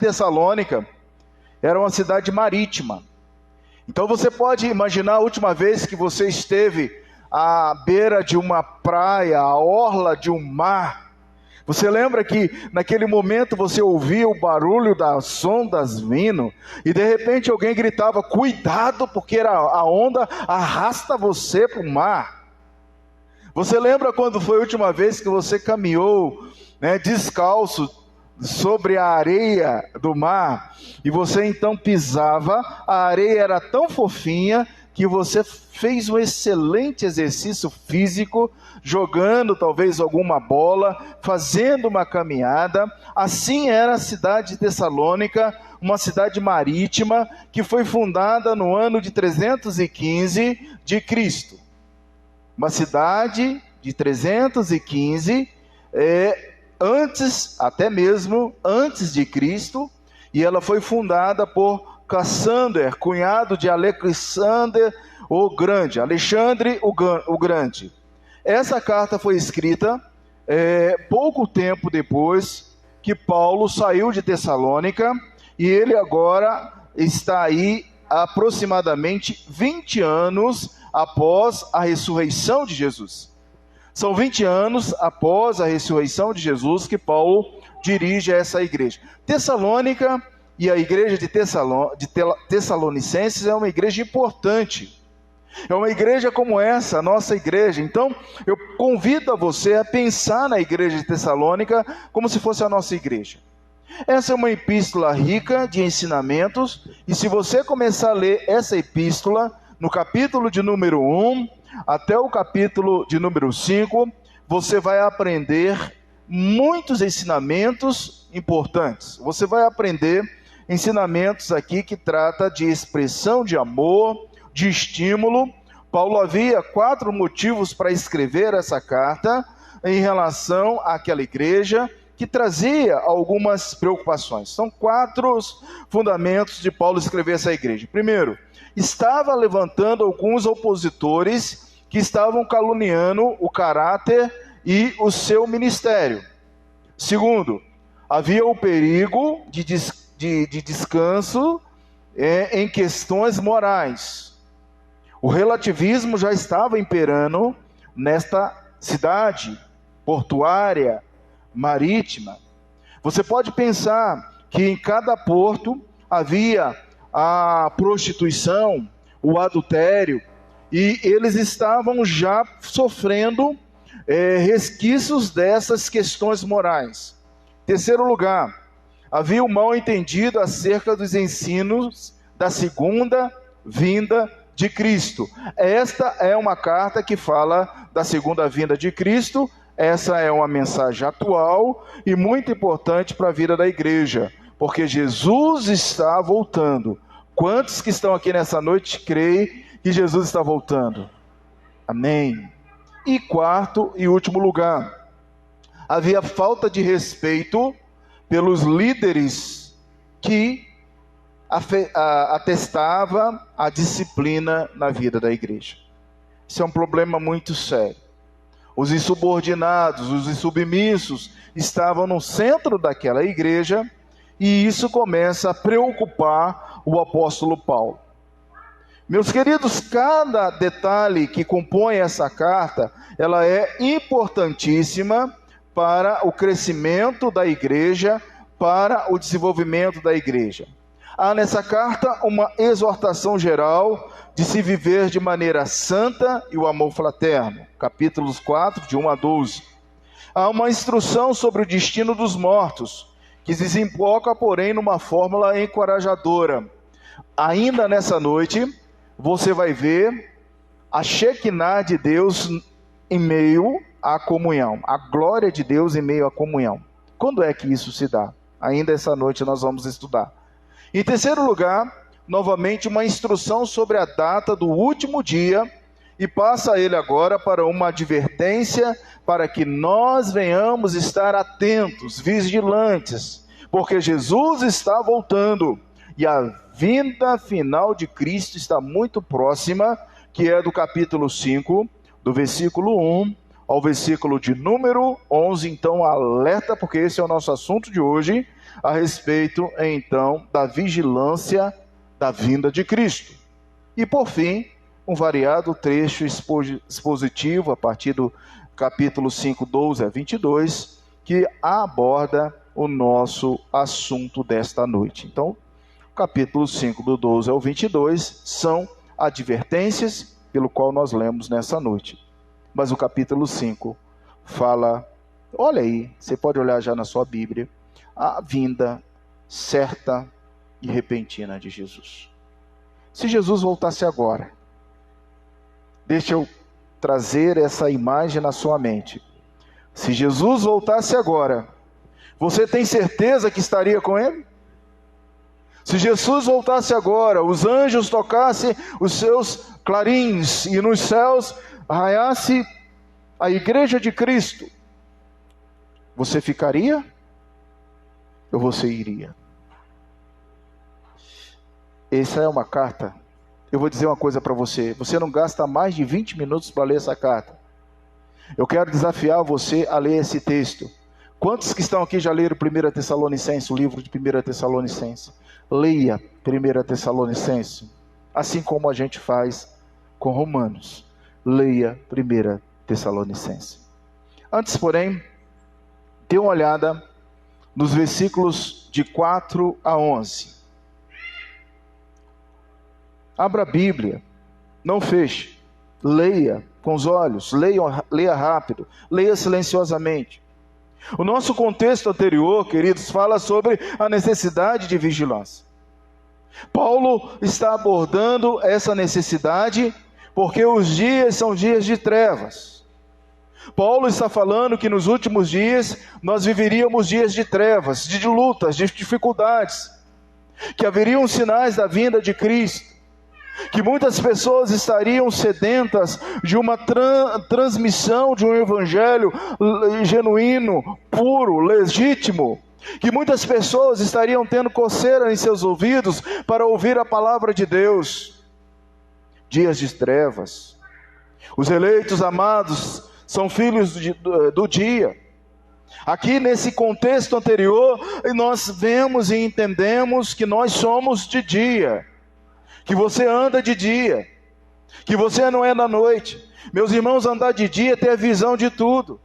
Tessalônica era uma cidade marítima. Então você pode imaginar a última vez que você esteve à beira de uma praia, à orla de um mar. Você lembra que naquele momento você ouvia o barulho das ondas vindo e de repente alguém gritava: cuidado, porque a onda arrasta você para o mar. Você lembra quando foi a última vez que você caminhou, descalço sobre a areia do mar, e você então pisava, a areia era tão fofinha que você fez um excelente exercício físico, jogando talvez alguma bola, fazendo uma caminhada. Assim era a cidade de Tessalônica, uma cidade marítima que foi fundada no ano de 315 de Cristo. Uma cidade de 315, até mesmo antes de Cristo, e ela foi fundada por Cassander, cunhado de Alexandre o Grande. Essa carta foi escrita pouco tempo depois que Paulo saiu de Tessalônica, e ele agora está aí aproximadamente 20 anos após a ressurreição de Jesus. São 20 anos após a ressurreição de Jesus que Paulo dirige essa igreja. Tessalônica e a igreja de Tessalonicenses é uma igreja importante. É uma igreja como essa, a nossa igreja. Então, eu convido a você a pensar na igreja de Tessalônica como se fosse a nossa igreja. Essa é uma epístola rica de ensinamentos, e se você começar a ler essa epístola, no capítulo de número 1 até o capítulo de número 5, você vai aprender muitos ensinamentos importantes. Você vai aprender ensinamentos aqui que trata de expressão de amor, de estímulo. Paulo havia 4 motivos para escrever essa carta em relação àquela igreja que trazia algumas preocupações. São 4 fundamentos de Paulo escrever essa igreja. Primeiro, estava levantando alguns opositores que estavam caluniando o caráter e o seu ministério. Segundo, havia o perigo de descanso em questões morais. O relativismo já estava imperando nesta cidade portuária, marítima. Você pode pensar que em cada porto havia a prostituição, o adultério, e eles estavam já sofrendo resquícios dessas questões morais. Terceiro lugar, havia um mal entendido acerca dos ensinos da segunda vinda de Cristo. Esta é uma carta que fala da segunda vinda de Cristo. Essa é uma mensagem atual e muito importante para a vida da igreja, porque Jesus está voltando. Quantos que estão aqui nessa noite creem que Jesus está voltando? Amém. E quarto e último lugar, havia falta de respeito pelos líderes que atestava a disciplina na vida da igreja. Isso é um problema muito sério. Os insubordinados, os insubmissos estavam no centro daquela igreja, e isso começa a preocupar o apóstolo Paulo. Meus queridos, cada detalhe que compõe essa carta, ela é importantíssima para o crescimento da igreja, para o desenvolvimento da igreja. Há nessa carta uma exortação geral de se viver de maneira santa e o amor fraterno. Capítulos 4, de 1 a 12. Há uma instrução sobre o destino dos mortos, que desemboca, porém, numa fórmula encorajadora. Ainda nessa noite, você vai ver a Shekinah de Deus em meio à comunhão, a glória de Deus em meio à comunhão. Quando é que isso se dá? Ainda essa noite nós vamos estudar. Em terceiro lugar, novamente uma instrução sobre a data do último dia, e passa ele agora para uma advertência para que nós venhamos estar atentos, vigilantes, porque Jesus está voltando e a vinda final de Cristo está muito próxima, que é do capítulo 5, do versículo 1 ao versículo de número 11. Então, alerta, porque esse é o nosso assunto de hoje, a respeito, então, da vigilância da vinda de Cristo. E, por fim, um variado trecho expositivo, a partir do capítulo 5, 12 a 22, que aborda o nosso assunto desta noite. Então, capítulo 5, do 12 ao 22, são advertências, pelo qual nós lemos nessa noite. Mas o capítulo 5 fala, olha aí, você pode olhar já na sua Bíblia, a vinda certa e repentina de Jesus. Se Jesus voltasse agora, deixa eu trazer essa imagem na sua mente. Se Jesus voltasse agora, você tem certeza que estaria com ele? Se Jesus voltasse agora, os anjos tocassem os seus clarins e nos céus raiasse a igreja de Cristo, você ficaria ou você iria? Essa é uma carta. Eu vou dizer uma coisa para você. Você não gasta mais de 20 minutos para ler essa carta. Eu quero desafiar você a ler esse texto. Quantos que estão aqui já leram 1 Tessalonicenses, o livro de 1 Tessalonicenses? Leia 1 Tessalonicenses, assim como a gente faz com Romanos. Leia 1 Tessalonicenses. Antes, porém, dê uma olhada nos versículos de 4 a 11. Abra a Bíblia, não feche, leia com os olhos, leia rápido, leia silenciosamente. O nosso contexto anterior, queridos, fala sobre a necessidade de vigilância. Paulo está abordando essa necessidade porque os dias são dias de trevas. Paulo está falando que nos últimos dias nós viveríamos dias de trevas, de lutas, de dificuldades, que haveriam sinais da vinda de Cristo, que muitas pessoas estariam sedentas de uma transmissão de um evangelho genuíno, puro, legítimo, que muitas pessoas estariam tendo coceira em seus ouvidos para ouvir a palavra de Deus. Dias de trevas. Os eleitos amados são filhos do dia. Aqui nesse contexto anterior, nós vemos e entendemos que nós somos de dia, que você anda de dia, que você não é da noite. Meus irmãos, andar de dia é ter a visão de tudo,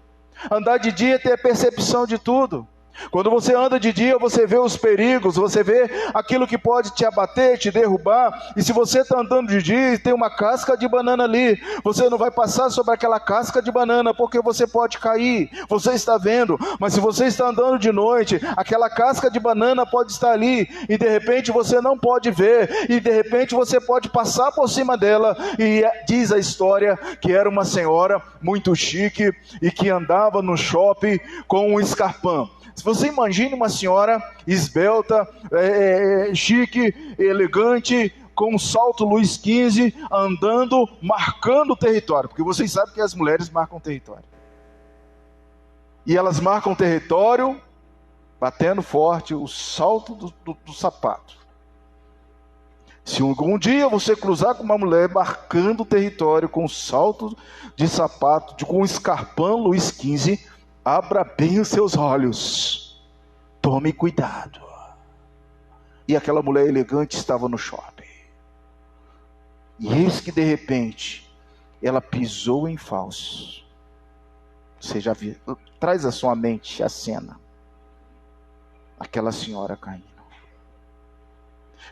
andar de dia é ter a percepção de tudo. Quando você anda de dia, você vê os perigos, você vê aquilo que pode te abater, te derrubar. E se você está andando de dia e tem uma casca de banana ali, você não vai passar sobre aquela casca de banana, porque você pode cair, você está vendo. Mas se você está andando de noite, aquela casca de banana pode estar ali, e de repente você não pode ver, e de repente você pode passar por cima dela. E diz a história que era uma senhora muito chique, e que andava no shopping com um escarpão. Se você imagine uma senhora esbelta, chique, elegante, com um salto Luiz XV, andando, marcando o território, porque vocês sabem que as mulheres marcam território. E elas marcam território, batendo forte o salto do sapato. Se algum dia você cruzar com uma mulher marcando o território com um salto de sapato, com um escarpão Luiz XV, abra bem os seus olhos, tome cuidado. E aquela mulher elegante estava no shopping, e eis que de repente ela pisou em falso. Você já viu? Traz à sua mente a cena, aquela senhora caindo.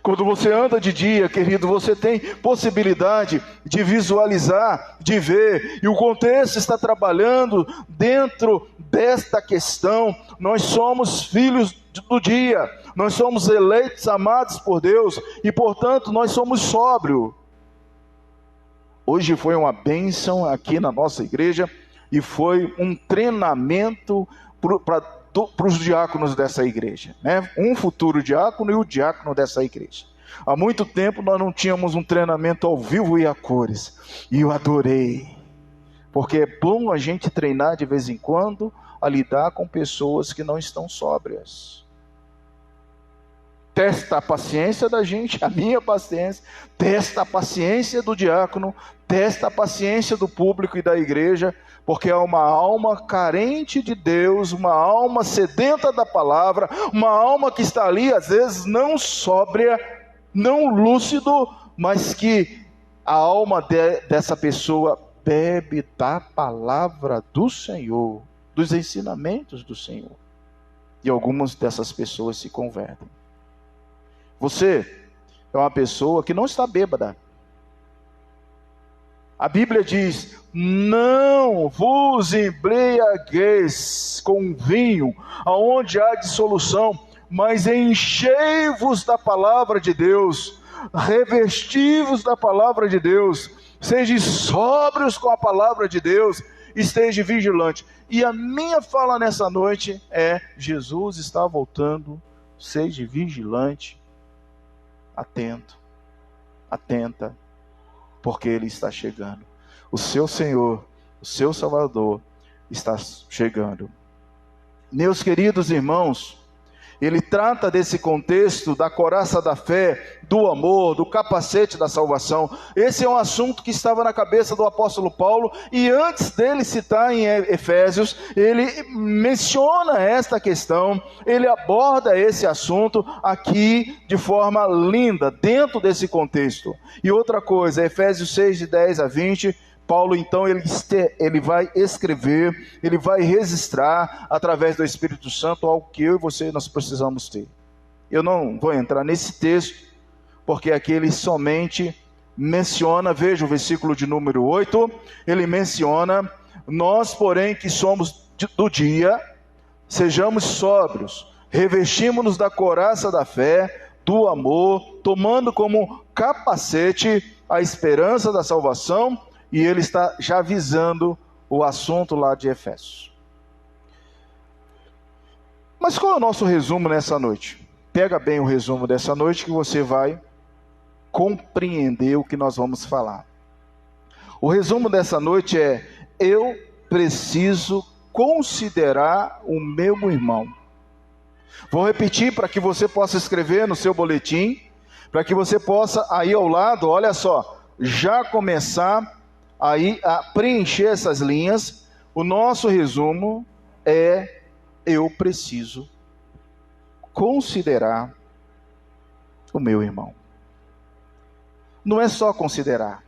Quando você anda de dia, querido, você tem possibilidade de visualizar, de ver, e o contexto está trabalhando dentro desta questão. Nós somos filhos do dia, nós somos eleitos, amados por Deus, e portanto nós somos sóbrios. Hoje foi uma bênção aqui na nossa igreja, e foi um treinamento para os diáconos dessa igreja, né? Um futuro diácono e o diácono dessa igreja. Há muito tempo nós não tínhamos um treinamento ao vivo e a cores, e eu adorei, porque é bom a gente treinar de vez em quando a lidar com pessoas que não estão sóbrias. Testa a paciência da gente, a minha paciência, testa a paciência do diácono, testa a paciência do público e da igreja, Porque é uma alma carente de Deus, uma alma sedenta da palavra, uma alma que está ali, às vezes, não sóbria, não lúcido, mas que a alma dessa pessoa bebe da palavra do Senhor, dos ensinamentos do Senhor. E algumas dessas pessoas se convertem. Você é uma pessoa que não está bêbada. A Bíblia diz: não vos embriagueis com vinho, aonde há dissolução, mas enchei-vos da palavra de Deus, revesti-vos da palavra de Deus, sejam sóbrios com a palavra de Deus, esteja vigilante. E a minha fala nessa noite é: Jesus está voltando, seja vigilante, atento, atenta, porque Ele está chegando. O seu Senhor, o seu Salvador está chegando. Meus queridos irmãos, ele trata desse contexto da couraça da fé, do amor, do capacete da salvação. Esse é um assunto que estava na cabeça do apóstolo Paulo, e antes dele citar em Efésios, ele menciona esta questão, ele aborda esse assunto aqui de forma linda, dentro desse contexto. E outra coisa, Efésios 6, de 10 a 20, Paulo então ele vai escrever, ele vai registrar através do Espírito Santo algo que eu e você nós precisamos ter. Eu não vou entrar nesse texto, porque aqui ele somente menciona, veja o versículo de número 8, ele menciona: nós porém que somos do dia, sejamos sóbrios, revestimos-nos da couraça da fé, do amor, tomando como capacete a esperança da salvação. E ele está já visando o assunto lá de Efésios. Mas qual é o nosso resumo nessa noite? Pega bem o resumo dessa noite que você vai compreender o que nós vamos falar. O resumo dessa noite é: eu preciso considerar o meu irmão. Vou repetir para que você possa escrever no seu boletim, para que você possa aí ao lado, olha só, já começar aí a preencher essas linhas. O nosso resumo é: eu preciso considerar o meu irmão. Não é só considerar,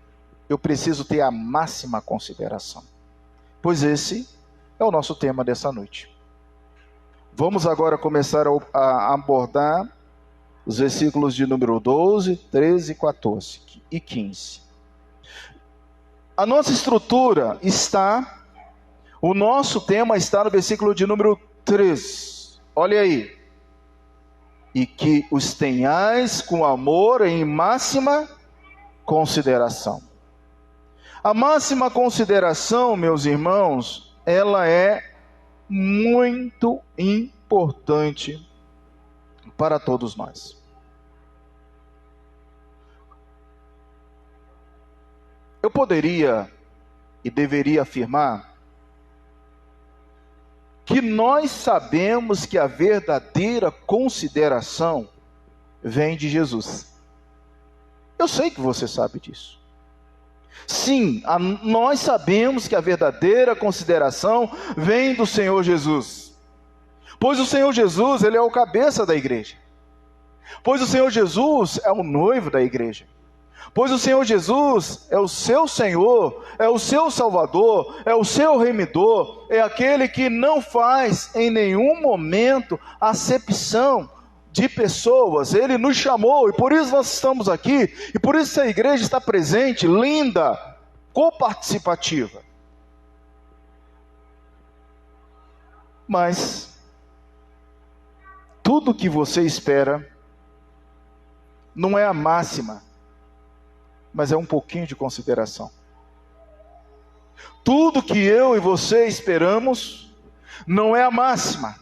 eu preciso ter a máxima consideração, pois esse é o nosso tema dessa noite. Vamos agora começar a abordar os versículos de número 12, 13, 14 e 15. A nossa estrutura está, o nosso tema está no versículo de número 3. Olha aí. E que os tenhais com amor em máxima consideração. A máxima consideração, meus irmãos, ela é muito importante para todos nós. Eu poderia e deveria afirmar que nós sabemos que a verdadeira consideração vem de Jesus. Eu sei que você sabe disso. Sim, nós sabemos que a verdadeira consideração vem do Senhor Jesus. Pois o Senhor Jesus, Ele é o cabeça da igreja. Pois o Senhor Jesus é o noivo da igreja. Pois o Senhor Jesus é o seu Senhor, é o seu Salvador, é o seu remidor, é aquele que não faz em nenhum momento acepção de pessoas. Ele nos chamou e por isso nós estamos aqui, e por isso a igreja está presente, linda, coparticipativa. Mas tudo que você espera não é a máxima, mas é um pouquinho de consideração. Tudo que eu e você esperamos não é a máxima,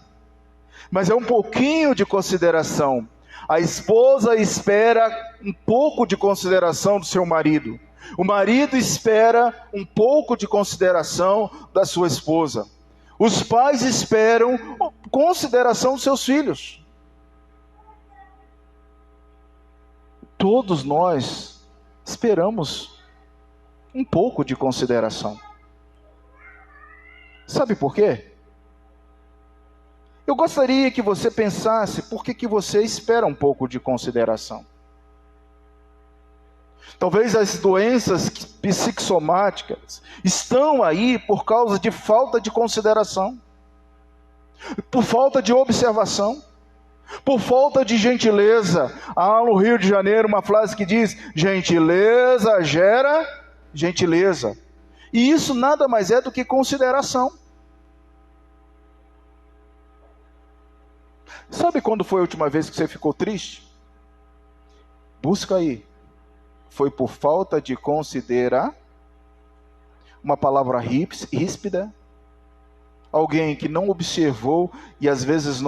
mas é um pouquinho de consideração. A esposa espera um pouco de consideração do seu marido. O marido espera um pouco de consideração da sua esposa. Os pais esperam consideração dos seus filhos. Todos nós esperamos um pouco de consideração. Sabe por quê? Eu gostaria que você pensasse por que você espera um pouco de consideração. Talvez as doenças psicossomáticas estão aí por causa de falta de consideração, por falta de observação, por falta de gentileza. Há no Rio de Janeiro uma frase que diz: gentileza gera gentileza. E isso nada mais é do que consideração. Sabe quando foi a última vez que você ficou triste? Busca aí. Foi por falta de considerar, uma palavra ríspida, alguém que não observou. E às vezes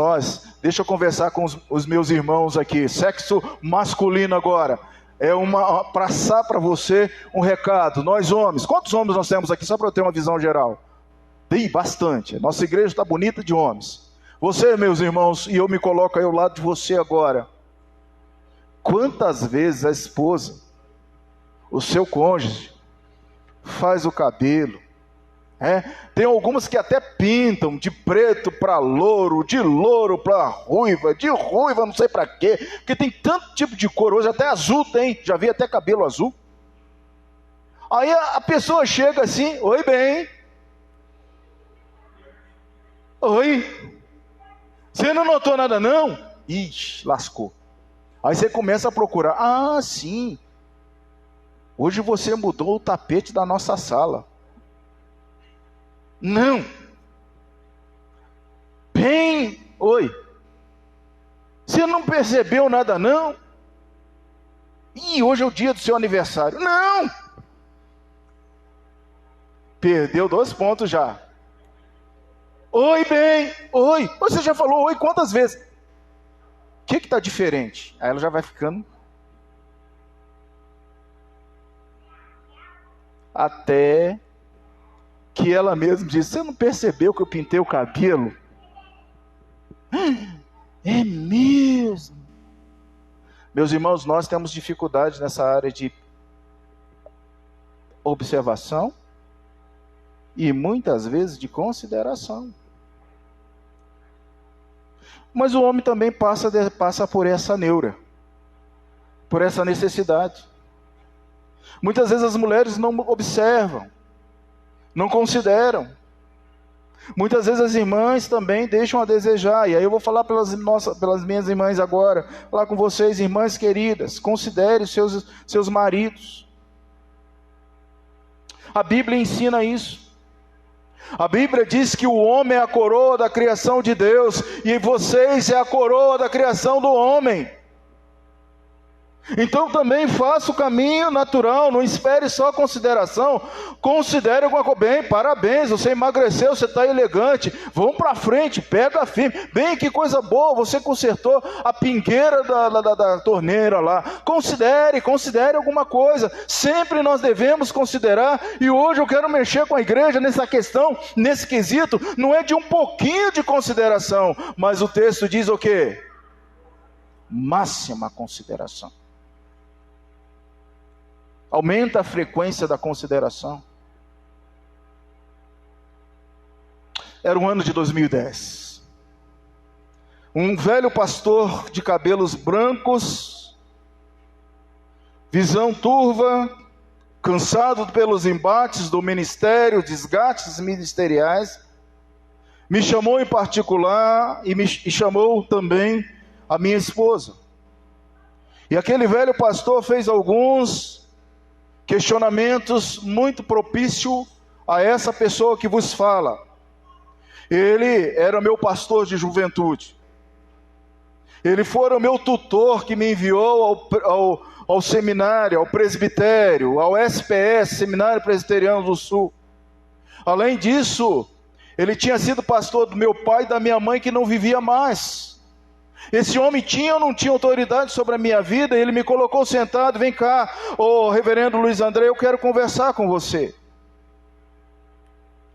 deixa eu conversar com os meus irmãos aqui, sexo masculino agora, passar para você um recado. Nós homens, quantos homens nós temos aqui, só para eu ter uma visão geral? Tem bastante, nossa igreja está bonita de homens. Você, meus irmãos, e eu me coloco aí ao lado de você agora, quantas vezes a esposa, o seu cônjuge, faz o cabelo, tem algumas que até pintam de preto para louro, de louro para ruiva, de ruiva não sei para quê, porque tem tanto tipo de cor, hoje até azul tem, já vi até cabelo azul. Aí a pessoa chega assim: oi bem, oi, você não notou nada não? Ixi, lascou. Aí você começa a procurar: ah, sim, hoje você mudou o tapete da nossa sala. Não. Bem, oi, você não percebeu nada não? E hoje é o dia do seu aniversário. Não. Perdeu 2 pontos já. Oi, bem, oi. Você já falou oi quantas vezes? O que está diferente? Aí ela já vai ficando. Até que ela mesma diz: você não percebeu que eu pintei o cabelo? É mesmo? Meus irmãos, nós temos dificuldade nessa área de observação e muitas vezes de consideração. Mas o homem também passa por essa neura, por essa necessidade. Muitas vezes as mulheres não observam, não consideram. Muitas vezes as irmãs também deixam a desejar. E aí eu vou falar pelas minhas irmãs agora, falar com vocês, irmãs queridas, considere seus maridos. A Bíblia ensina isso. A Bíblia diz que o homem é a coroa da criação de Deus, e vocês é a coroa da criação do homem. Então também faça o caminho natural, não espere só consideração, considere alguma coisa. Bem, parabéns, você emagreceu, você está elegante, vamos para frente, pega firme. Bem, que coisa boa, você consertou a pingueira da torneira lá. Considere alguma coisa, sempre nós devemos considerar. E hoje eu quero mexer com a igreja nessa questão, nesse quesito, não é de um pouquinho de consideração, mas o texto diz o quê? Máxima consideração. Aumenta a frequência da consideração. Era o ano de 2010. Um velho pastor de cabelos brancos, visão turva, cansado pelos embates do ministério, desgastes ministeriais, me chamou em particular e chamou também a minha esposa. E aquele velho pastor fez alguns questionamentos muito propícios a essa pessoa que vos fala. Ele era meu pastor de juventude. Ele foi o meu tutor que me enviou ao seminário, ao presbitério, ao SPS, Seminário Presbiteriano do Sul. Além disso, ele tinha sido pastor do meu pai e da minha mãe, que não vivia mais. Esse homem tinha ou não tinha autoridade sobre a minha vida? Ele me colocou sentado: vem cá, reverendo Luiz André, eu quero conversar com você.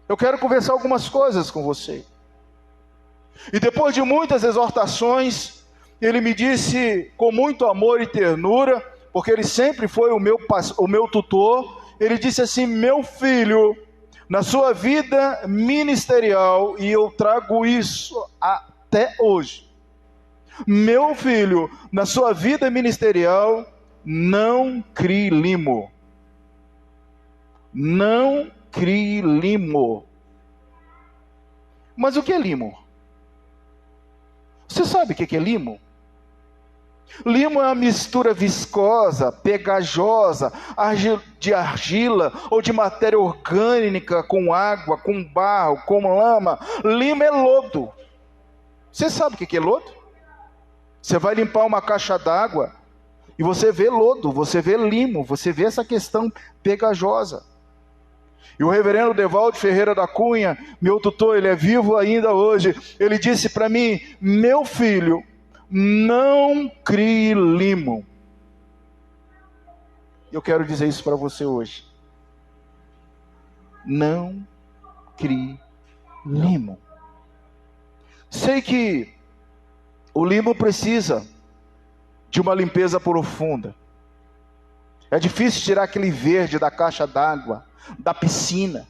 Eu quero conversar algumas coisas com você. E depois de muitas exortações, ele me disse com muito amor e ternura, porque ele sempre foi o meu tutor, ele disse assim: meu filho, na sua vida ministerial, e eu trago isso até hoje, meu filho, na sua vida ministerial, não crie limo. Não crie limo. Mas o que é limo? Você sabe o que é limo? Limo é uma mistura viscosa, pegajosa, de argila ou de matéria orgânica com água, com barro, com lama. Limo é lodo. Você sabe o que é lodo? Você vai limpar uma caixa d'água e você vê lodo, você vê limo, você vê essa questão pegajosa. E o reverendo Devaldo Ferreira da Cunha, meu tutor, ele é vivo ainda hoje, ele disse para mim: meu filho, não crie limo. Eu quero dizer isso para você hoje. Não crie limo. Sei que o limo precisa de uma limpeza profunda. É difícil tirar aquele verde da caixa d'água, da piscina.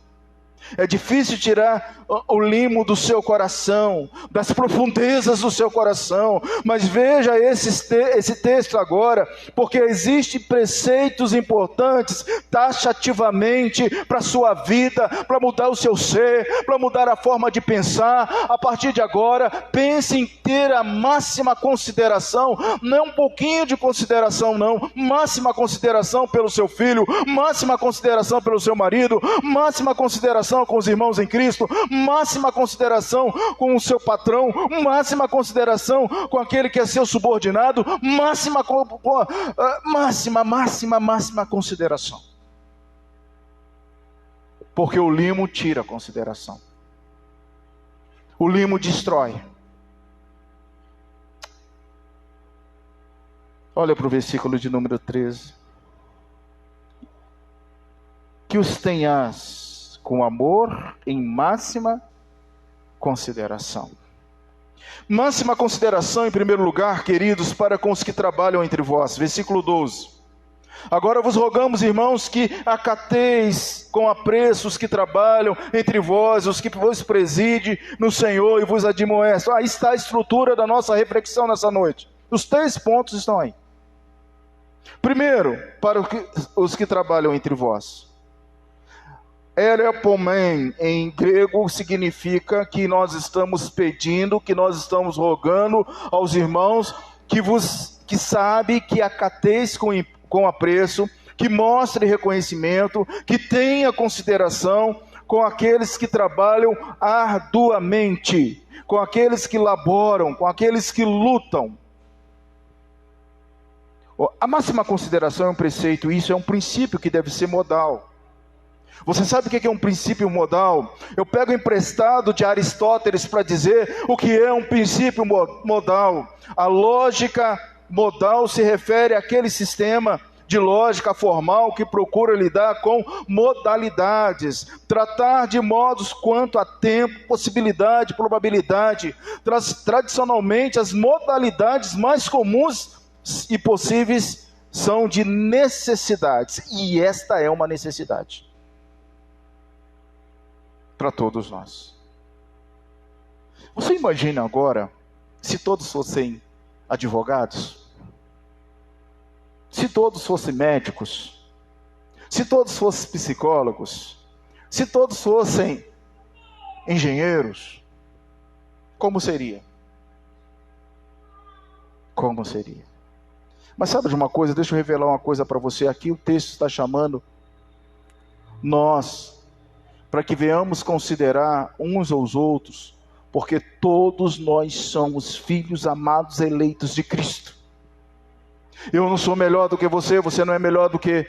É difícil tirar o limo do seu coração, das profundezas do seu coração. Mas veja esse texto agora, porque existem preceitos importantes, taxativamente, para a sua vida, para mudar o seu ser, para mudar a forma de pensar. A partir de agora, pense em ter a máxima consideração, não um pouquinho de consideração não, máxima consideração pelo seu filho, máxima consideração pelo seu marido, máxima consideração com os irmãos em Cristo, máxima consideração com o seu patrão, máxima consideração com aquele que é seu subordinado, máxima consideração. Porque o limo tira a consideração. O limo destrói. Olha para o versículo de número 13. Que os tenhas com amor em máxima consideração. Máxima consideração, em primeiro lugar, queridos, para com os que trabalham entre vós. Versículo 12. Agora vos rogamos, irmãos, que acateis com apreço os que trabalham entre vós, os que vos preside no Senhor e vos admoestam. Aí está a estrutura da nossa reflexão nessa noite. Os 3 pontos estão aí. Primeiro, para os que trabalham entre vós. Elepomen, em grego, significa que nós estamos pedindo, que nós estamos rogando aos irmãos que sabe que acateis com apreço, que mostre reconhecimento, que tenha consideração com aqueles que trabalham arduamente, com aqueles que laboram, com aqueles que lutam. A máxima consideração é um preceito, isso é um princípio que deve ser modal. Você sabe o que é um princípio modal? Eu pego emprestado de Aristóteles para dizer o que é um princípio modal. A lógica modal se refere àquele sistema de lógica formal que procura lidar com modalidades, tratar de modos quanto a tempo, possibilidade, probabilidade. Tradicionalmente, as modalidades mais comuns e possíveis são de necessidades, e esta é uma necessidade para todos nós. Você imagina agora se todos fossem advogados, se todos fossem médicos, se todos fossem psicólogos, se todos fossem engenheiros, como seria? Como seria? Mas sabe de uma coisa? Deixa eu revelar uma coisa para você. Aqui o texto está chamando nós, para que venhamos considerar uns aos outros, porque todos nós somos filhos amados, eleitos de Cristo. Eu não sou melhor do que você, você não é melhor do que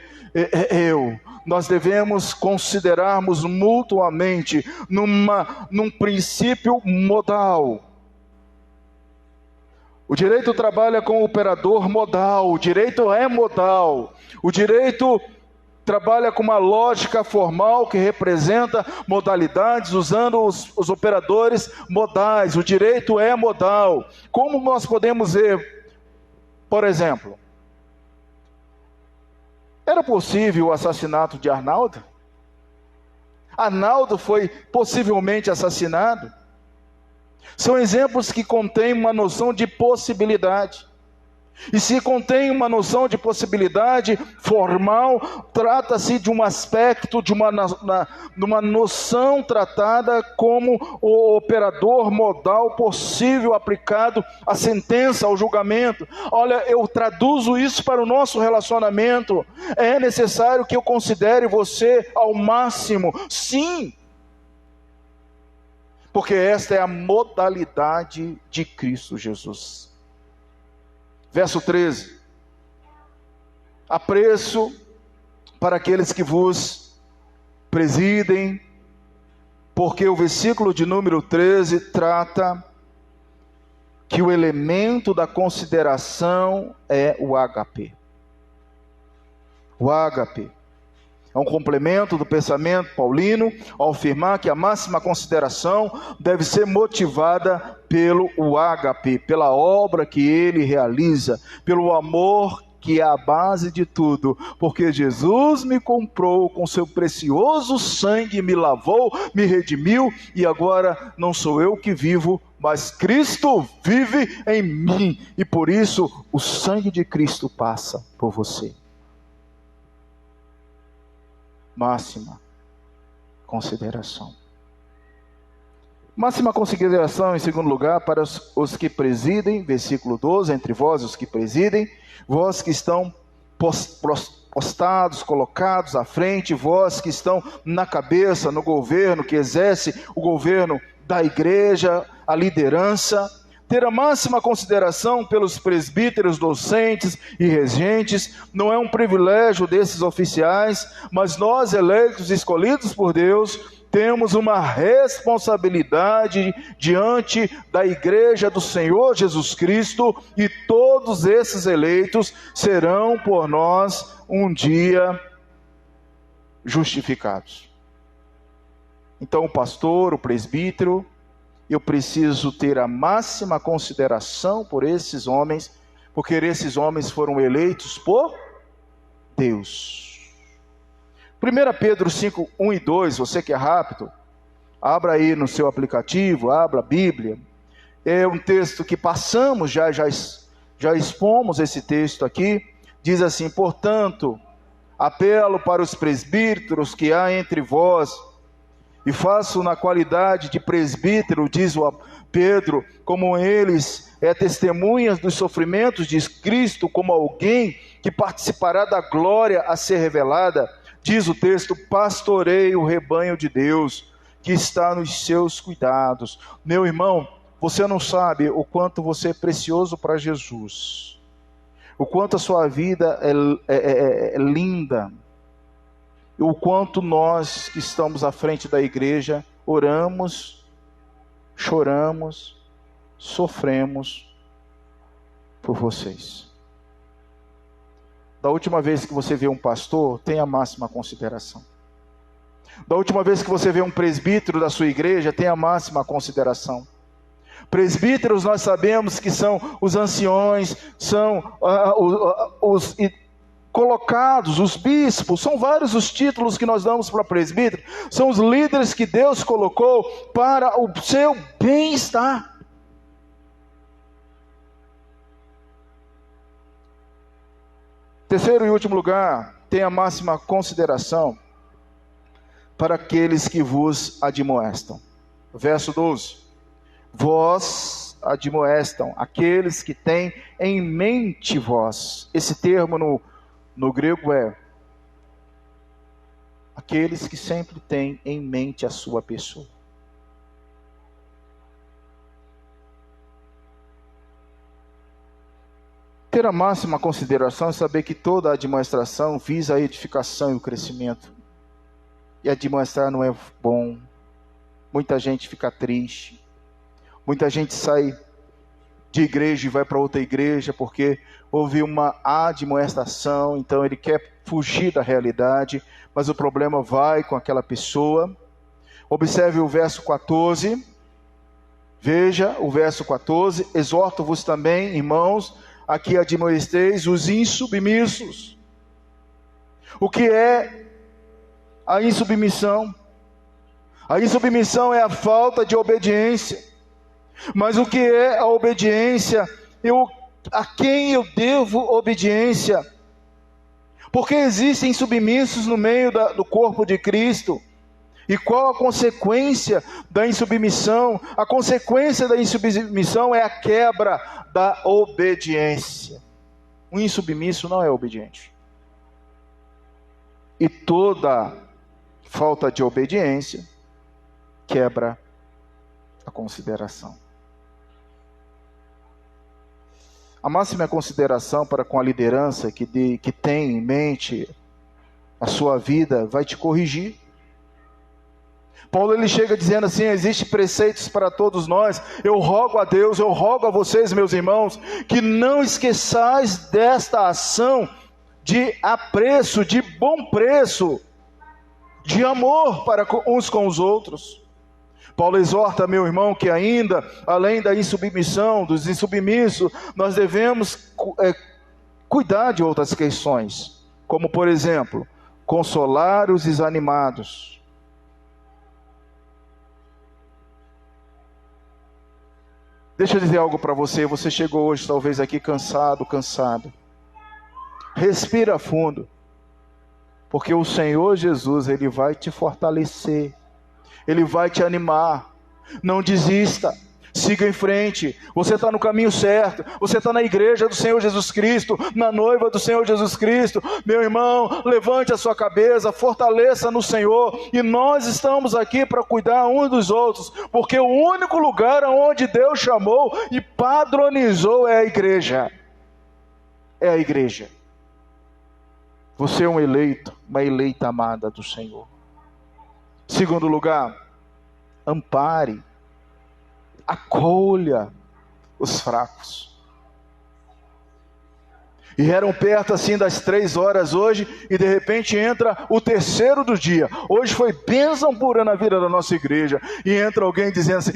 eu. Nós devemos considerarmos mutuamente num princípio modal. O direito trabalha com o operador modal, o direito é modal, o direito trabalha com uma lógica formal que representa modalidades, usando os operadores modais. O direito é modal. Como nós podemos ver, por exemplo, era possível o assassinato de Arnaldo? Arnaldo foi possivelmente assassinado. São exemplos que contêm uma noção de possibilidade. E se contém uma noção de possibilidade formal, trata-se de um aspecto, de uma noção tratada como o operador modal possível aplicado à sentença, ao julgamento. Olha, eu traduzo isso para o nosso relacionamento. É necessário que eu considere você ao máximo? Sim. Porque esta é a modalidade de Cristo Jesus. Verso 13: apreço para aqueles que vos presidem, porque o versículo de número 13 trata que o elemento da consideração é o ágape. O ágape é um complemento do pensamento paulino ao afirmar que a máxima consideração deve ser motivada pelo ágape, pela obra que ele realiza, pelo amor que é a base de tudo, porque Jesus me comprou com seu precioso sangue, me lavou, me redimiu, e agora não sou eu que vivo, mas Cristo vive em mim, e por isso o sangue de Cristo passa por você. Máxima consideração. Máxima consideração, em segundo lugar, para os que presidem, versículo 12, entre vós os que presidem, vós que estão postados, colocados à frente, vós que estão na cabeça, no governo, que exerce o governo da igreja, a liderança, ter a máxima consideração pelos presbíteros, docentes e regentes, não é um privilégio desses oficiais, mas nós, eleitos e escolhidos por Deus, temos uma responsabilidade diante da igreja do Senhor Jesus Cristo, e todos esses eleitos serão por nós um dia justificados. Então o pastor, o presbítero, eu preciso ter a máxima consideração por esses homens, porque esses homens foram eleitos por Deus. 1 Pedro 5, 1 e 2, você que é rápido, abra aí no seu aplicativo, abra a Bíblia. É um texto que passamos, já expomos esse texto aqui. Diz assim: portanto, apelo para os presbíteros que há entre vós, e faço na qualidade de presbítero, diz o Pedro, como eles testemunhas dos sofrimentos de Cristo, como alguém que participará da glória a ser revelada. Diz o texto: pastorei o rebanho de Deus, que está nos seus cuidados. Meu irmão, você não sabe o quanto você é precioso para Jesus, o quanto a sua vida é linda, o quanto nós que estamos à frente da igreja oramos, choramos, sofremos por vocês. Da última vez que você vê um pastor, tenha a máxima consideração. Da última vez que você vê um presbítero da sua igreja, tenha a máxima consideração. Presbíteros nós sabemos que são os anciões, são os colocados, os bispos, são vários os títulos que nós damos para presbítero, são os líderes que Deus colocou para o seu bem-estar. Terceiro e último lugar, tenha a máxima consideração para aqueles que vos admoestam. Verso 12: vós admoestam, aqueles que têm em mente vós. Esse termo no grego é aqueles que sempre têm em mente a sua pessoa. Ter a máxima consideração é saber que toda a admoestação visa a edificação e o crescimento. E admoestar não é bom. Muita gente fica triste. Muita gente sai de igreja e vai para outra igreja porque houve uma admoestação, então ele quer fugir da realidade, mas o problema vai com aquela pessoa. Observe o verso 14. Veja o verso 14. Exorto-vos também, irmãos, a que admoesteis os insubmissos. O que é a insubmissão? A insubmissão é a falta de obediência. Mas o que é a obediência? A quem eu devo obediência? Porque existem submissos no meio do corpo de Cristo. E qual a consequência da insubmissão? A consequência da insubmissão é a quebra da obediência. Um insubmisso não é obediente. E toda falta de obediência quebra a consideração. A máxima consideração para com a liderança que tem em mente a sua vida vai te corrigir. Paulo ele chega dizendo assim: existem preceitos para todos nós. Eu rogo a Deus, eu rogo a vocês, meus irmãos, que não esqueçais desta ação de apreço, de bom preço, de amor para uns com os outros. Paulo exorta, meu irmão, que ainda, além da insubmissão, dos insubmissos, nós devemos cuidar de outras questões, como por exemplo, consolar os desanimados. Deixa eu dizer algo para você. Você chegou hoje talvez aqui cansado. Respira fundo, porque o Senhor Jesus, Ele vai te fortalecer, Ele vai te animar. Não desista, siga em frente. Você está no caminho certo, você está na igreja do Senhor Jesus Cristo, na noiva do Senhor Jesus Cristo. Meu irmão, levante a sua cabeça, fortaleça no Senhor, e nós estamos aqui para cuidar uns dos outros, porque o único lugar onde Deus chamou e padronizou é a igreja. É a igreja. Você é um eleito, uma eleita amada do Senhor. Segundo lugar, ampare, acolha os fracos. E eram perto assim das 3 horas hoje, e de repente entra o terceiro do dia. Hoje foi bênção pura na vida da nossa igreja. E entra alguém dizendo assim: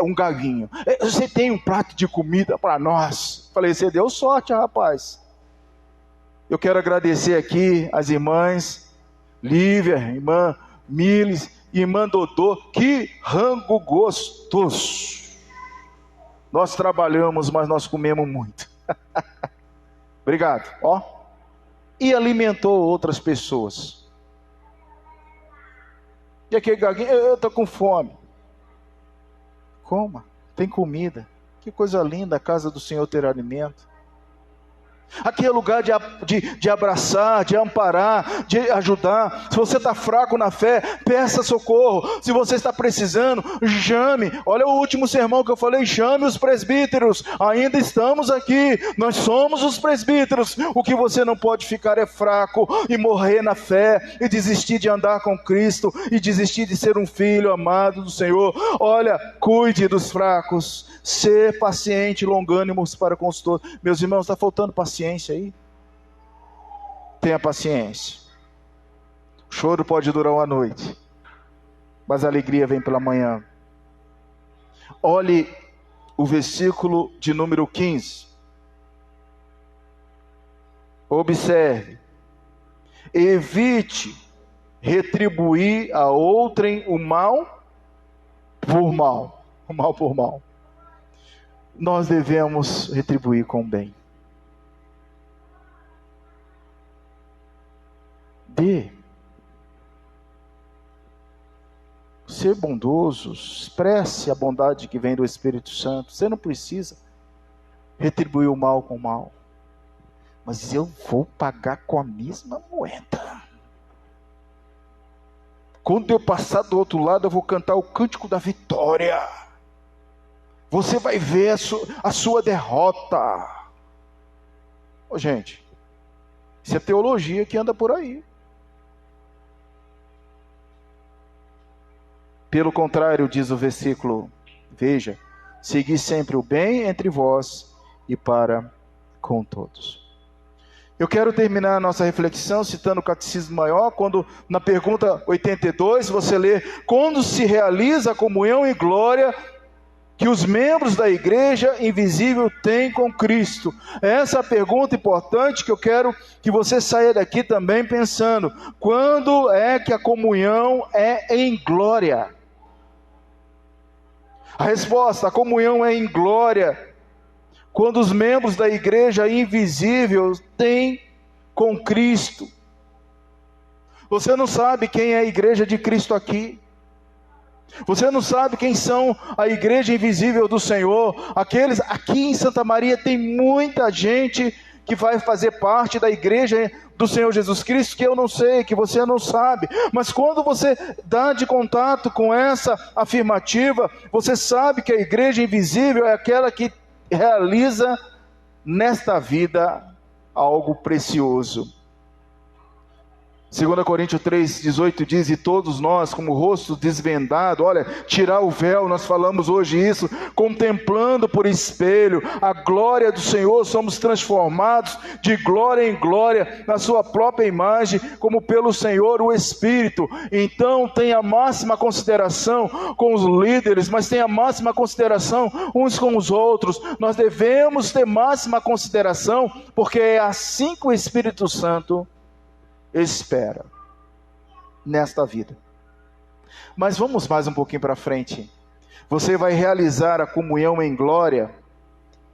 um gaguinho, você tem um prato de comida para nós? Falei: você deu sorte, rapaz. Eu quero agradecer aqui as irmãs Lívia, irmã Miles, irmã Dodô. Que rango gostoso! Nós trabalhamos, mas nós comemos muito. Obrigado. Ó. E alimentou outras pessoas. E aquele gaguinho: eu estou com fome. Coma, tem comida. Que coisa linda a casa do Senhor ter alimento. Aqui é lugar de abraçar, de amparar, de ajudar. Se você está fraco na fé, peça socorro. Se você está precisando, chame. Olha o último sermão que eu falei: chame os presbíteros. Ainda estamos aqui, nós somos os presbíteros. O que você não pode ficar é fraco e morrer na fé, e desistir de andar com Cristo, e desistir de ser um filho amado do Senhor. Olha, cuide dos fracos, ser paciente, longânimos para com os todos. Meus irmãos, está faltando paciência aí? Tenha paciência. O choro pode durar uma noite, mas a alegria vem pela manhã. Olhe o versículo de número 15. Observe: evite retribuir a outrem o mal por mal. O mal por mal. Nós devemos retribuir com o bem. Dê. Ser bondoso, expresse a bondade que vem do Espírito Santo. Você não precisa retribuir o mal com o mal, mas eu vou pagar com a mesma moeda. Quando eu passar do outro lado, eu vou cantar o cântico da vitória. Você vai ver a sua derrota. Ô, gente, isso é teologia que anda por aí. Pelo contrário, diz o versículo, veja: segui sempre o bem entre vós e para com todos. Eu quero terminar a nossa reflexão citando o Catecismo Maior, quando na pergunta 82 você lê: quando se realiza a comunhão e glória que os membros da igreja invisível têm com Cristo? Essa é a pergunta importante que eu quero que você saia daqui também pensando. Quando é que a comunhão é em glória? A resposta: a comunhão é em glória quando os membros da igreja invisível têm com Cristo. Você não sabe quem é a igreja de Cristo aqui. Você não sabe quem são a igreja invisível do Senhor. Aqueles aqui em Santa Maria tem muita gente que vai fazer parte da igreja do Senhor Jesus Cristo, que eu não sei, que você não sabe. Mas quando você dá de contato com essa afirmativa, você sabe que a igreja invisível é aquela que realiza nesta vida algo precioso. 2 Coríntios 3,18 diz: e todos nós, como rosto desvendado, olha, tirar o véu, nós falamos hoje isso, contemplando por espelho a glória do Senhor, somos transformados de glória em glória, na sua própria imagem, como pelo Senhor o Espírito. Então tenha máxima consideração com os líderes, mas tenha máxima consideração uns com os outros. Nós devemos ter máxima consideração, porque é assim que o Espírito Santo espera nesta vida. Mas vamos mais um pouquinho para frente. Você vai realizar a comunhão em glória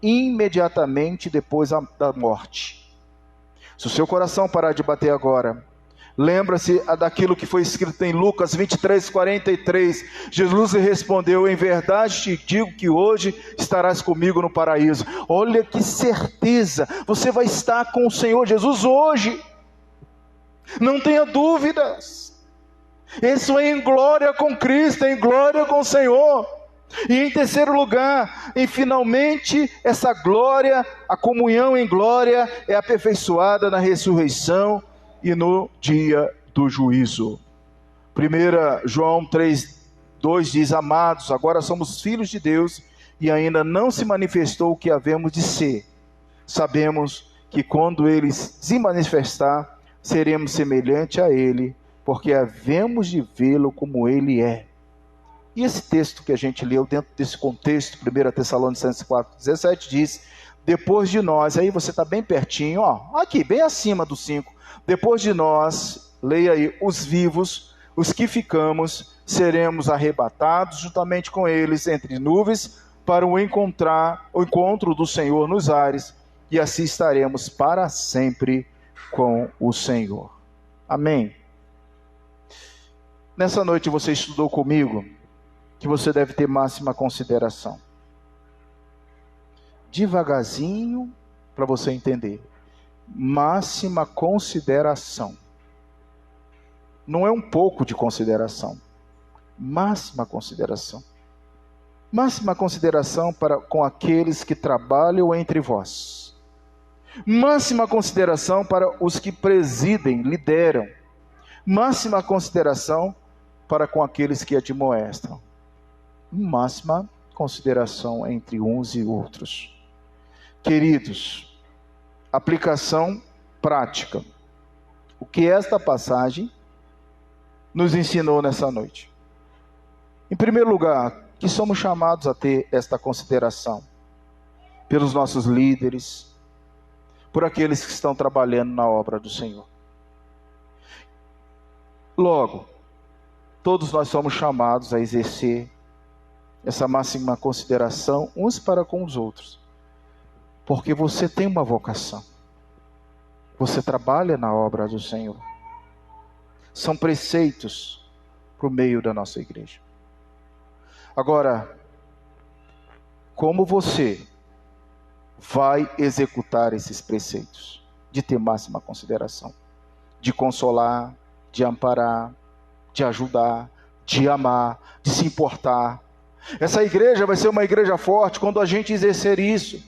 imediatamente depois da morte. Se o seu coração parar de bater agora, lembra-se daquilo que foi escrito em Lucas 23:43. Jesus lhe respondeu: em verdade te digo que hoje estarás comigo no paraíso. Olha que certeza, você vai estar com o Senhor Jesus hoje. Não tenha dúvidas. Isso é em glória com Cristo, é em glória com o Senhor. E em terceiro lugar, e finalmente essa glória, a comunhão em glória, é aperfeiçoada na ressurreição e no dia do juízo. 1 João 3:2 diz: amados, agora somos filhos de Deus e ainda não se manifestou o que havemos de ser. Sabemos que quando Ele se manifestar, seremos semelhantes a Ele, porque havemos de vê-lo como Ele é. E esse texto que a gente leu dentro desse contexto, 1 Tessalonicenses 4:17 diz: depois de nós, aí você está bem pertinho, ó, aqui, bem acima do 5, depois de nós, leia aí, os vivos, os que ficamos, seremos arrebatados juntamente com eles entre nuvens, para o encontro do Senhor nos ares, e assim estaremos para sempre com o Senhor. Amém. Nessa noite você estudou comigo que você deve ter máxima consideração. Devagarzinho para você entender. Máxima consideração. Não é um pouco de consideração. Máxima consideração. Máxima consideração com aqueles que trabalham entre vós. Máxima consideração para os que presidem, lideram. Máxima consideração para com aqueles que admoestam. Máxima consideração entre uns e outros. Queridos, aplicação prática. O que esta passagem nos ensinou nessa noite? Em primeiro lugar, que somos chamados a ter esta consideração pelos nossos líderes, por aqueles que estão trabalhando na obra do Senhor. Logo, todos nós somos chamados a exercer essa máxima consideração uns para com os outros, porque você tem uma vocação, você trabalha na obra do Senhor. São preceitos para o meio da nossa igreja. Agora, como você vai executar esses preceitos? De ter máxima consideração, de consolar, de amparar, de ajudar, de amar, de se importar. Essa igreja vai ser uma igreja forte quando a gente exercer isso.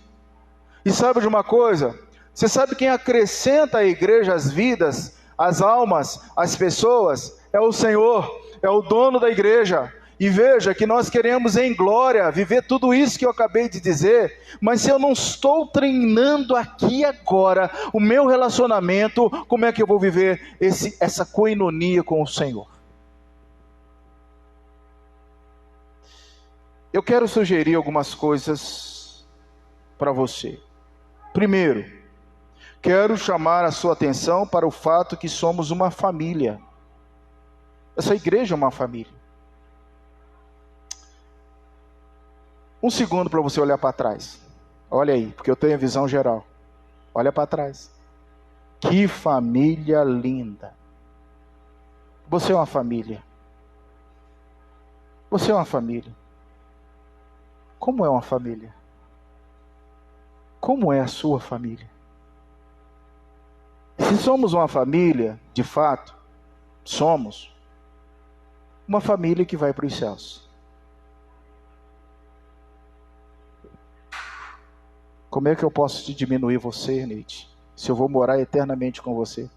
E sabe de uma coisa? Você sabe quem acrescenta à igreja as vidas, as almas, as pessoas? É o Senhor, é o dono da igreja. E veja que nós queremos em glória viver tudo isso que eu acabei de dizer, mas se eu não estou treinando aqui agora o meu relacionamento, como é que eu vou viver essa coinonia com o Senhor? Eu quero sugerir algumas coisas para você. Primeiro, quero chamar a sua atenção para o fato que somos uma família. Essa igreja é uma família. Um segundo para você olhar para trás. Olha aí, porque eu tenho a visão geral. Olha para trás. Que família linda. Você é uma família. Você é uma família. Como é uma família? Como é a sua família? Se somos uma família, de fato, somos uma família que vai para os céus. Como é que eu posso te diminuir você, Neide, se eu vou morar eternamente com você?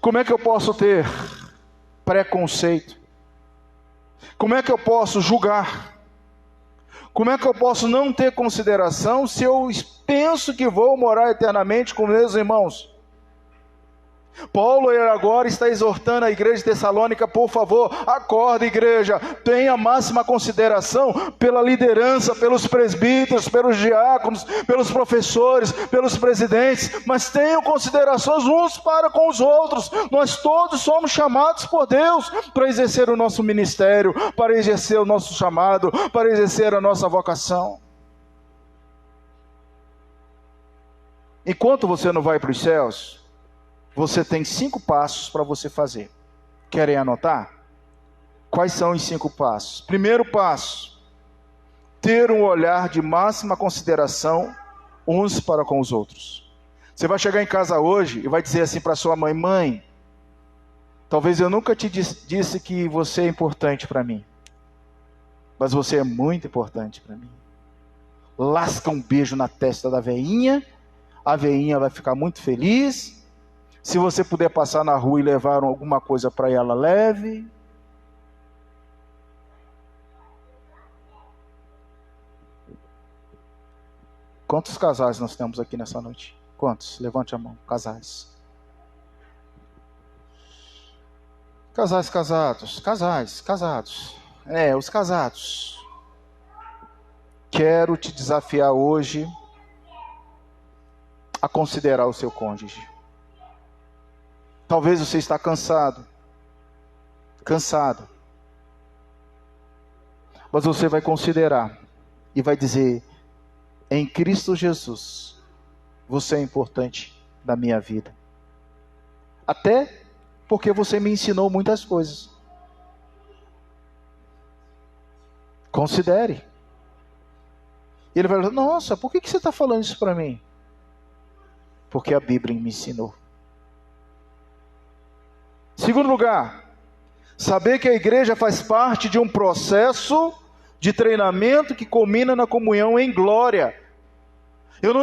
Como é que eu posso ter preconceito? Como é que eu posso julgar? Como é que eu posso não ter consideração se eu penso que vou morar eternamente com meus irmãos? Paulo agora está exortando a igreja de Tessalônica: por favor, acorda, igreja, tenha máxima consideração pela liderança, pelos presbíteros, pelos diáconos, pelos professores, pelos presidentes, mas tenham considerações uns para com os outros. Nós todos somos chamados por Deus para exercer o nosso ministério, para exercer o nosso chamado, para exercer a nossa vocação. Enquanto você não vai para os céus, você tem 5 passos para você fazer. Querem anotar? Quais são os 5 passos? Primeiro passo: ter um olhar de máxima consideração uns para com os outros. Você vai chegar em casa hoje e vai dizer assim para sua mãe: mãe, talvez eu nunca te disse que você é importante para mim, mas você é muito importante para mim. Lasca um beijo na testa da veinha, a veinha vai ficar muito feliz. Se você puder passar na rua e levar alguma coisa para ela, leve. Quantos casais nós temos aqui nessa noite? Quantos? Levante a mão. Casais. Casais casados. Casais casados. Os casados. Quero te desafiar hoje a considerar o seu cônjuge. Talvez você está cansado. Mas você vai considerar e vai dizer: em Cristo Jesus, você é importante na minha vida. Até porque você me ensinou muitas coisas. Considere. E ele vai falar: nossa, por que você está falando isso para mim? Porque a Bíblia me ensinou. Segundo lugar, saber que a igreja faz parte de um processo de treinamento que culmina na comunhão em glória. Eu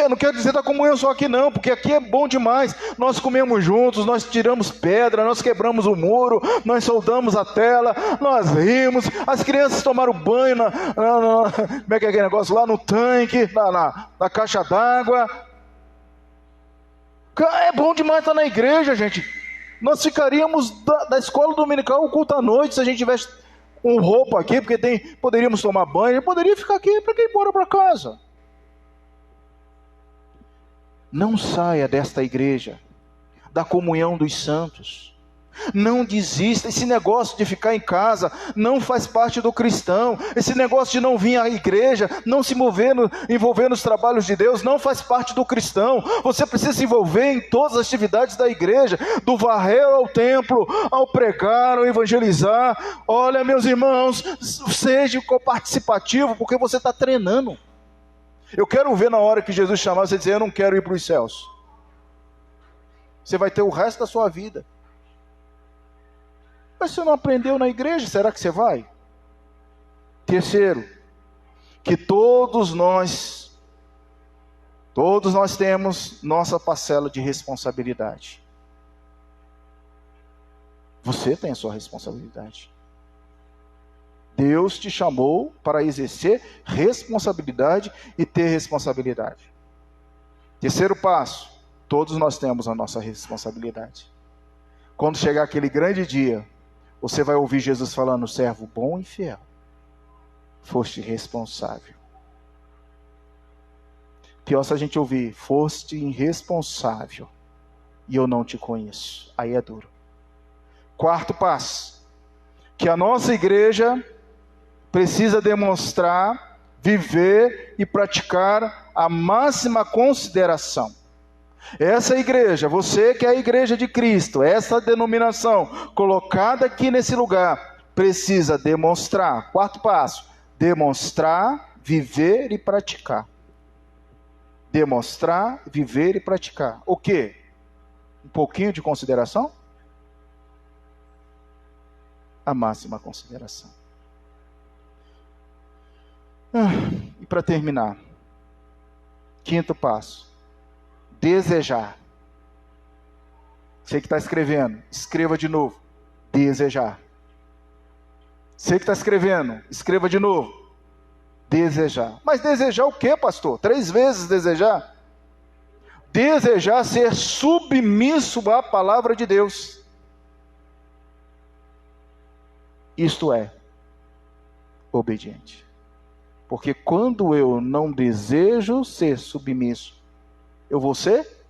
não quero dizer da comunhão só aqui não, porque aqui é bom demais. Nós comemos juntos, nós tiramos pedra, nós quebramos o muro, nós soldamos a tela, nós rimos, as crianças tomaram banho como é que é aquele negócio? Lá no tanque, na caixa d'água. É bom demais estar na igreja, gente. Nós ficaríamos da escola dominical o culto à noite se a gente tivesse um roupa aqui, porque poderíamos tomar banho, poderia ficar aqui para quem ir embora para casa. Não saia desta igreja, da comunhão dos santos. Não desista. Esse negócio de ficar em casa não faz parte do cristão. Esse negócio de não vir à igreja, não se envolver nos trabalhos de Deus, não faz parte do cristão. Você precisa se envolver em todas as atividades da igreja, do varrer ao templo, ao pregar, ao evangelizar. Olha, meus irmãos, seja participativo, porque você está treinando. Eu quero ver na hora que Jesus chamar você dizer: eu não quero ir para os céus. Você vai ter o resto da sua vida. Mas você não aprendeu na igreja, será que você vai? Terceiro, que todos nós temos nossa parcela de responsabilidade. Você tem a sua responsabilidade. Deus te chamou para exercer responsabilidade e ter responsabilidade. Terceiro passo, todos nós temos a nossa responsabilidade. Quando chegar aquele grande dia, você vai ouvir Jesus falando: servo bom e fiel, foste responsável. Pior se a gente ouvir: foste irresponsável e eu não te conheço. Aí é duro. Quarto passo, que a nossa igreja precisa demonstrar, viver e praticar a máxima consideração. Essa igreja, você que é a igreja de Cristo, essa denominação colocada aqui nesse lugar, precisa demonstrar. Quarto passo, demonstrar, viver e praticar. Demonstrar, viver e praticar. O quê? Um pouquinho de consideração? A máxima consideração. E para terminar, quinto passo, desejar. Você que está escrevendo, escreva de novo. Desejar. Você que está escrevendo, escreva de novo. Desejar. Mas desejar o quê, pastor? 3 vezes desejar? Desejar ser submisso à palavra de Deus. Isto é, obediente. Porque quando eu não desejo ser submisso, eu vou ser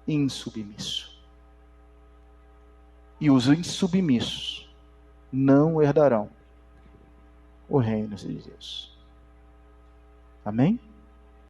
insubmisso. E os insubmissos não herdarão o reino de Deus. Amém?